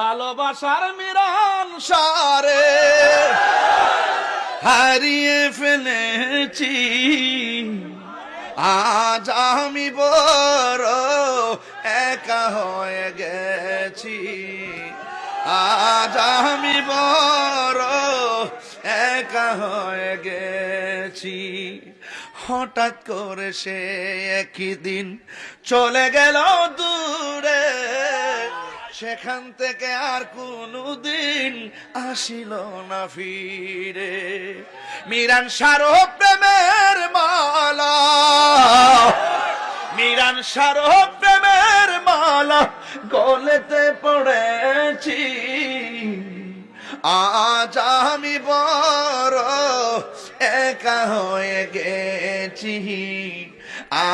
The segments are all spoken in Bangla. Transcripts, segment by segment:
ভালোবাসার মিলন সারে হারিয়ে ফেলেছি, আজ আমি বড় একা হয়ে গেছি, আজ আমি বড় একা হয়ে গেছি। হঠাৎ করে সে একই দিন চলে গেল দূরে, সেখান থেকে আর কোনদিন আসিল না ফিরে। মিরান সারো প্রেমের মালা, মিরান সারো প্রেমের মালা গলেতে পড়েছি, আজ আমি বড় একা হয়ে গেছি,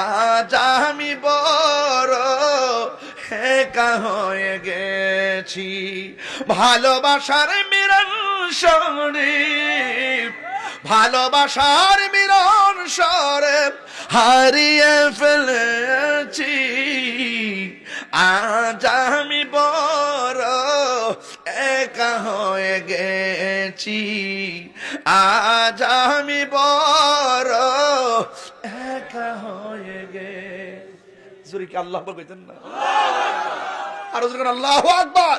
আজ আমি বড় একা হয়ে গেছি। ভালোবাসার মিলন শরীফ, ভালোবাসার মিলন শরীফ হারিয়ে ফেলেছি, আজ আমি বড় একা হয়ে গেছি, আজ আমি বড় একা হয়ে গেছি। জোরে কি আল্লাহ আকবার কইতেন না? আর জোরে আল্লাহু আকবার।